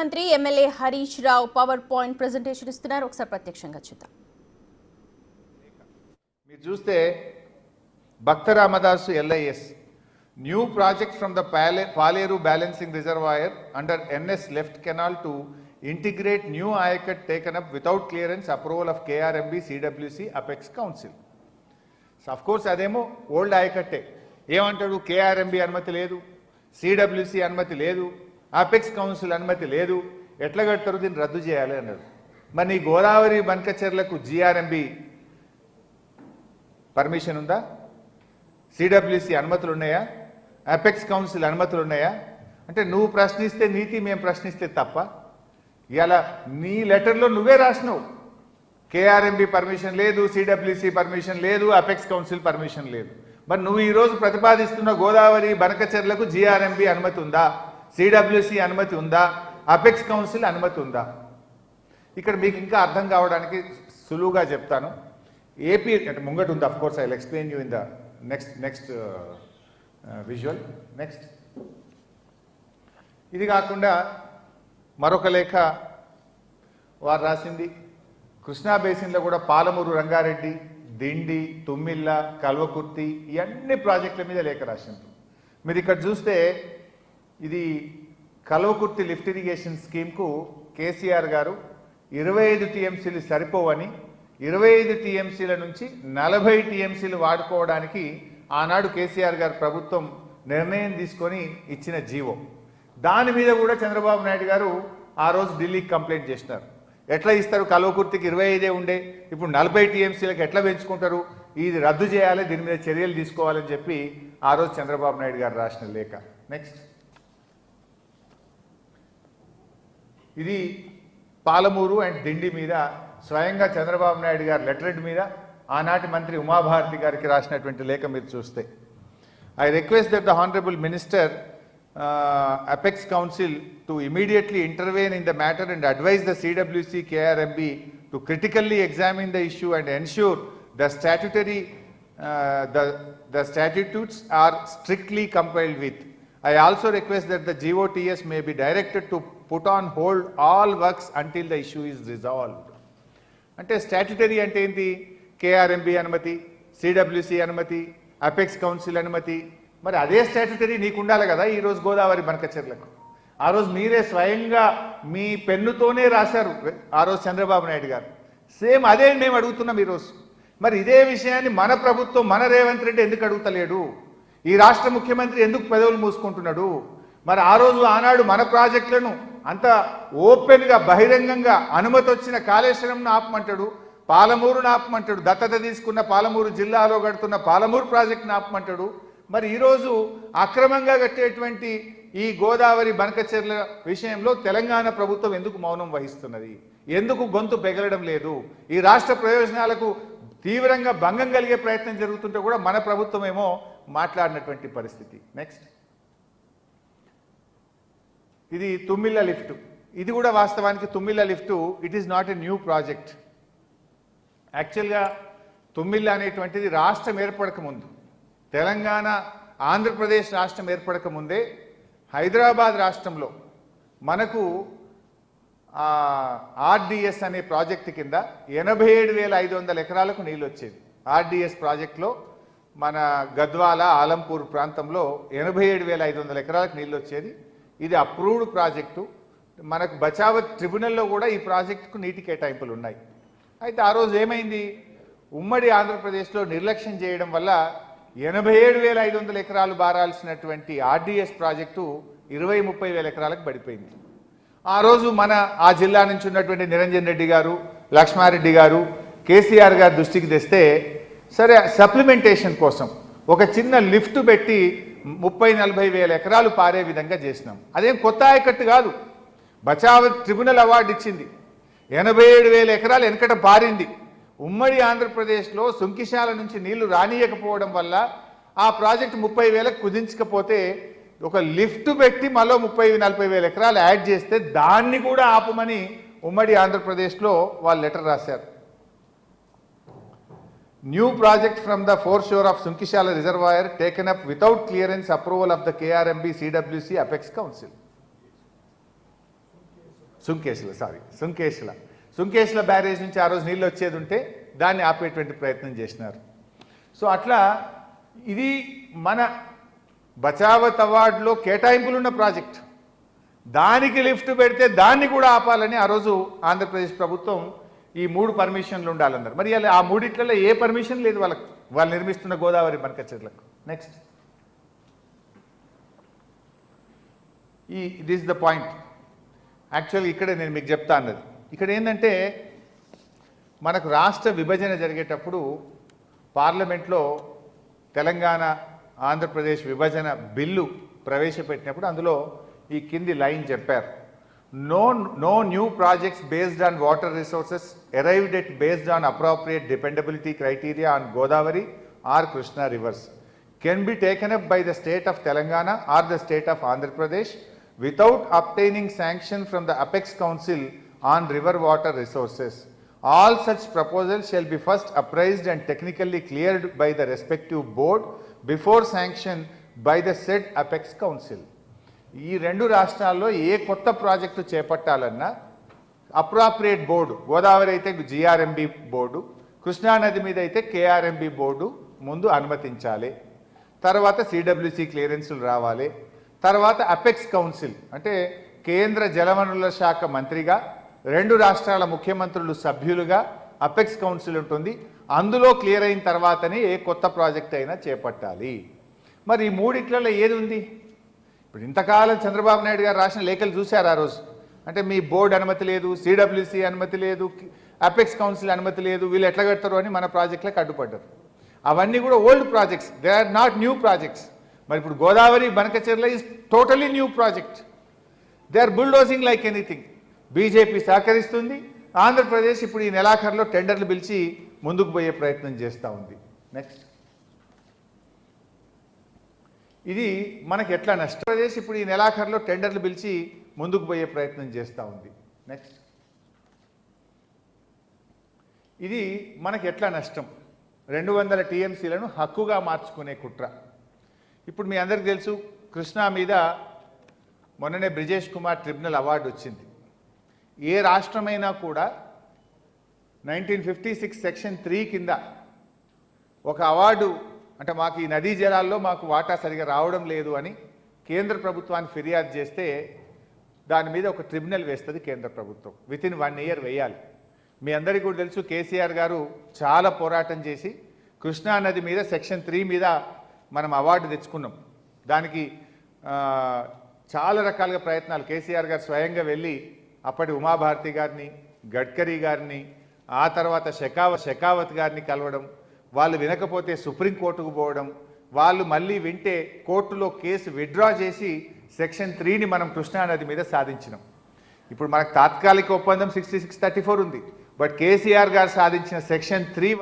మంత్రి MLA Harish Rao power point presentation ఇస్తున్నారు. ఒకసారి ప్రత్యక్షంగా చూద్దాం. మీరు చూస్తే Bhakta Ramadasu LIS new project from the Paleru balancing reservoir under NS left canal to integrate new ayacut taken up without clearance approval of KRMB CWC apex council. Of course అదేమో old ఆయకట్టే. ఏమంటాడు? KRMB అనుమతి లేదు, CWC అనుమతి లేదు, అపెక్స్ కౌన్సిల్ అనుమతి లేదు, ఎట్లా కడతారు? దీన్ని రద్దు చేయాలి అన్నాడు. మరి ఈ గోదావరి బంకచెర్లకు GRMB పర్మిషన్ ఉందా? CWC అనుమతులు ఉన్నాయా? అపెక్స్ కౌన్సిల్ అనుమతులు ఉన్నాయా? అంటే నువ్వు ప్రశ్నిస్తే నీతి, మేము ప్రశ్నిస్తే తప్ప. ఇలా నీ లెటర్లో నువ్వే రాసినావు, KRMB పర్మిషన్ లేదు, CWC పర్మిషన్ లేదు, అపెక్స్ కౌన్సిల్ పర్మిషన్ లేదు. మరి నువ్వు ఈరోజు ప్రతిపాదిస్తున్న గోదావరి బనకచెర్లకు GRMB అనుమతి ఉందా? CWC అనుమతి ఉందా? అపెక్స్ కౌన్సిల్ అనుమతి ఉందా? ఇక్కడ మీకు ఇంకా అర్థం కావడానికి సులువుగా చెప్తాను. ఏపీ అంటే ముంగట ఉంది, of course I will explain you in the next visual. Next ఇది కాకుండా మరొక లేఖ వారు రాసింది. కృష్ణా బేసిన్లో కూడా పాలమూరు రంగారెడ్డి, దిండి, తుమ్మిళ్ళ, కల్వకుర్తి ఇవన్నీ ప్రాజెక్టుల మీద లేఖ రాసింది. మీరు ఇక్కడ చూస్తే ఇది కల్వకుర్తి లిఫ్ట్ ఇరిగేషన్ స్కీమ్కు కేసీఆర్ గారు 25 TMCలు సరిపోవని 25 TMCల నుంచి 40 TMCలు వాడుకోవడానికి ఆనాడు కేసీఆర్ గారు ప్రభుత్వం నిర్ణయం తీసుకొని ఇచ్చిన జీవో. దాని మీద కూడా చంద్రబాబు నాయుడు గారు ఆ రోజు ఢిల్లీకి కంప్లైంట్ చేసినారు. ఎట్లా ఇస్తారు? కల్వకుర్తికి 25 ఉండే, ఇప్పుడు 40 TMCలకు ఎట్లా పెంచుకుంటారు? ఇది రద్దు చేయాలి, దీని మీద చర్యలు తీసుకోవాలని చెప్పి ఆ రోజు చంద్రబాబు నాయుడు గారు రాసిన లేఖ. నెక్స్ట్ ఇది పాలమూరు అండ్ దిండి మీద స్వయంగా చంద్రబాబు నాయుడు గారు లెటరెడ్ మీద ఆనాటి మంత్రి ఉమాభారతి గారికి రాసినటువంటి లేఖ మీరు చూస్తే, I request that the honourable minister apex council to immediately intervene in the matter and advise the CWC KRMB to critically examine the issue and ensure the statutes are strictly complied with. I also request that the GOTS may be directed to put on hold all works until the issue is resolved. అంటే statutory అంటే ఏంటి? KRMB అనుమతి, CWC అనుమతి, apex council అనుమతి. మరి అదే statutory నీకు ఉండాలి కదా ఈరోజు గోదావరి బనకచెర్లకు. ఆ రోజు మీరే స్వయంగా మీ పెన్నుతోనే రాశారు ఆ రోజు చంద్రబాబు నాయుడు గారు. సేమ్ అదే మేము అడుగుతున్నాం ఈరోజు. మరి ఇదే విషయాన్ని మన ప్రభుత్వం, మన రేవంత్ రెడ్డి ఎందుకు అడుగుతలేడు? ఈ రాష్ట్ర ముఖ్యమంత్రి ఎందుకు పెదవులు మూసుకుంటున్నాడు? మరి ఆ రోజు ఆనాడు మన ప్రాజెక్టులను అంత ఓపెన్గా బహిరంగంగా అనుమతి వచ్చిన కాళేశ్వరంను ఆపమంటాడు, పాలమూరును ఆపమంటాడు, దత్తత తీసుకున్న పాలమూరు జిల్లాలో కడుతున్న పాలమూరు ప్రాజెక్టును ఆపమంటాడు. మరి ఈరోజు అక్రమంగా కట్టేటువంటి ఈ గోదావరి బనకచెర్ల విషయంలో తెలంగాణ ప్రభుత్వం ఎందుకు మౌనం వహిస్తున్నది? ఎందుకు గొంతు పెగలడం లేదు? ఈ రాష్ట్ర ప్రయోజనాలకు తీవ్రంగా భంగం కలిగే ప్రయత్నం జరుగుతుంటే కూడా మన ప్రభుత్వం ఏమో మాట్లాడినటువంటి పరిస్థితి. నెక్స్ట్ ఇది తుమ్మిళ్ళ లిఫ్ట్. ఇది కూడా వాస్తవానికి Tummilla lift it is not a new project. యాక్చువల్గా తుమ్మిళ్ళ అనేటువంటిది రాష్ట్రం ఏర్పడక ముందు, తెలంగాణ ఆంధ్రప్రదేశ్ రాష్ట్రం ఏర్పడక ముందే హైదరాబాద్ రాష్ట్రంలో మనకు RDS అనే ప్రాజెక్టు కింద 87,500 ఎకరాలకు నీళ్ళు వచ్చేది. RDS ప్రాజెక్టులో మన గద్వాల, ఆలంపూర్ ప్రాంతంలో 87,500 ఎకరాలకు నీళ్ళు వచ్చేది. ఇది అప్రూవ్డ్ ప్రాజెక్టు. మనకు బచావత్ ట్రిబ్యునల్లో కూడా ఈ ప్రాజెక్టుకు నీటి కేటాయింపులు ఉన్నాయి. అయితే ఆ రోజు ఏమైంది? ఉమ్మడి ఆంధ్రప్రదేశ్లో నిర్లక్ష్యం చేయడం వల్ల 87,500 ఎకరాలు బారాల్సినటువంటి RDS ప్రాజెక్టు 20-30 వేల ఎకరాలకు పడిపోయింది. ఆ రోజు ఆ జిల్లా నుంచి ఉన్నటువంటి నిరంజన్ రెడ్డి గారు, లక్ష్మారెడ్డి గారు కేసీఆర్ గారి దృష్టికి తెస్తే, సరే సప్లిమెంటేషన్ కోసం ఒక చిన్న లిఫ్ట్ పెట్టి 30-40 వేల ఎకరాలు పారే విధంగా చేసినాం. అదేం కొత్త ఆయకట్టు కాదు. బచావత్ ట్రిబ్యునల్ అవార్డు ఇచ్చింది. 87,000 ఎకరాలు వెనకట పారింది. ఉమ్మడి ఆంధ్రప్రదేశ్లో సుంకిశాల నుంచి నీళ్లు రానియకపోవడం వల్ల ఆ ప్రాజెక్టు 30,000కు కుదించకపోతే ఒక లిఫ్ట్ పెట్టి మళ్ళీ 30-40 వేల ఎకరాలు యాడ్ చేస్తే దాన్ని కూడా ఆపమని ఉమ్మడి ఆంధ్రప్రదేశ్లో వాళ్ళు లెటర్ రాశారు. New project from the foreshore of Sunkishala Reservoir taken up without clearance approval of the KRMB CWC Apex Council. Sunkesula barrage నుంచి ఆ రోజు నీళ్ళు వచ్చేది ఉంటే దాన్ని ఆపేటువంటి ప్రయత్నం చేసినారు. సో అట్లా ఇది మన బచావత్ అవార్డులో కేటాయింపులున్న ప్రాజెక్ట్, దానికి లిఫ్ట్ పెడితే దాన్ని కూడా ఆపాలని ఆ రోజు ఆంధ్రప్రదేశ్ ప్రభుత్వం ఈ 3 పర్మిషన్లు ఉండాలన్నారు. మరి ఆ మూడిట్లలో ఏ పర్మిషన్ లేదు వాళ్ళకు, వాళ్ళు నిర్మిస్తున్న గోదావరి బనకచెర్లకు. Next, it is the point. యాక్చువల్గా ఇక్కడే నేను మీకు చెప్తా అన్నది, ఇక్కడ ఏంటంటే మనకు రాష్ట్ర విభజన జరిగేటప్పుడు పార్లమెంట్లో తెలంగాణ ఆంధ్రప్రదేశ్ విభజన బిల్లు ప్రవేశపెట్టినప్పుడు అందులో ఈ కింది లైన్ చెప్పారు, no new projects based on water resources arrived at based on appropriate dependability criteria on Godavari or Krishna rivers can be taken up by the state of Telangana or the state of Andhra Pradesh without obtaining sanction from the Apex Council on river water resources. All such proposals shall be first appraised and technically cleared by the respective board before sanction by the said Apex Council. ఈ 2 రాష్ట్రాల్లో ఏ కొత్త project చేపట్టాలన్నా appropriate board, Godavari అయితే GRMB board, కృష్ణానది మీద అయితే KRMB board ముందు అనుమతించాలి, తర్వాత సిడబ్ల్యూసి క్లియరెన్సులు రావాలి, తర్వాత అపెక్స్ కౌన్సిల్ అంటే కేంద్ర జలవనరుల శాఖ మంత్రిగా 2 రాష్ట్రాల ముఖ్యమంత్రులు సభ్యులుగా అపెక్స్ కౌన్సిల్ ఉంటుంది, అందులో క్లియర్ అయిన తర్వాతనే ఏ కొత్త ప్రాజెక్ట్ అయినా చేపట్టాలి. మరి ఈ మూడిట్లలో ఏది ఉంది? ఇప్పుడు ఇంతకాలం చంద్రబాబు నాయుడు గారు రాసిన లేఖలు చూశారు ఆ రోజు, అంటే మీ బోర్డు అనుమతి లేదు, సిడబ్ల్యూసి అనుమతి లేదు, అపెక్స్ కౌన్సిల్ అనుమతి లేదు, వీళ్ళు ఎట్లా కడతారు అని మన ప్రాజెక్టులకు అడ్డుపడ్డారు. అవన్నీ కూడా old projects, they are not new projects. మరి ఇప్పుడు Godavari Banakacherla is totally new project, they are bulldozing like anything. BJP సహకరిస్తుంది, ఆంధ్రప్రదేశ్ ఇప్పుడు ఈ నెలాఖరులో టెండర్లు పిలిచి ముందుకు పోయే ప్రయత్నం చేస్తూ ఉంది. నెక్స్ట్, ఇది మనకి ఎట్లా నష్టం? ఆంధ్రప్రదేశ్ ఇప్పుడు ఈ నెలాఖరులో టెండర్లు పిలిచి ముందుకు పోయే ప్రయత్నం చేస్తూ ఉంది. నెక్స్ట్, ఇది మనకి ఎట్లా నష్టం? 200 టీఎంసీలను హక్కుగా మార్చుకునే కుట్ర. ఇప్పుడు మీ అందరికీ తెలుసు, కృష్ణా మీద మొన్ననే బ్రిజేష్ కుమార్ ట్రిబ్యునల్ అవార్డు వచ్చింది. ఏ రాష్ట్రమైనా కూడా 1956 సెక్షన్ 3 కింద ఒక అవార్డు, అంటే మాకు ఈ నదీ జలాల్లో మాకు వాటా సరిగా రావడం లేదు అని కేంద్ర ప్రభుత్వానికి ఫిర్యాదు చేస్తే దాని మీద ఒక ట్రిబ్యునల్ వేస్తుంది కేంద్ర ప్రభుత్వం. వితిన్ 1 ఇయర్ వేయాలి. మీ అందరికీ కూడా తెలుసు, కేసీఆర్ గారు చాలా పోరాటం చేసి కృష్ణా నది మీద సెక్షన్ 3 మీద మనం అవార్డు తెచ్చుకున్నాం. దానికి చాలా రకాలుగా ప్రయత్నాలు, కేసీఆర్ గారు స్వయంగా వెళ్ళి అప్పటి ఉమాభారతి గారిని, గడ్కరీ గారిని, ఆ తర్వాత షెకావత్ గారిని కలవడం, వాళ్ళు వినకపోతే సుప్రీంకోర్టుకు పోవడం, వాళ్ళు మళ్ళీ వింటే కోర్టులో కేసు విత్డ్రా చేసి సెక్షన్ 3ని మనం కృష్ణానది మీద సాధించినాం. ఇప్పుడు మనకు తాత్కాలిక ఒప్పందం 6634 ఉంది, బట్ కేసీఆర్ గారు సాధించిన సెక్షన్ 3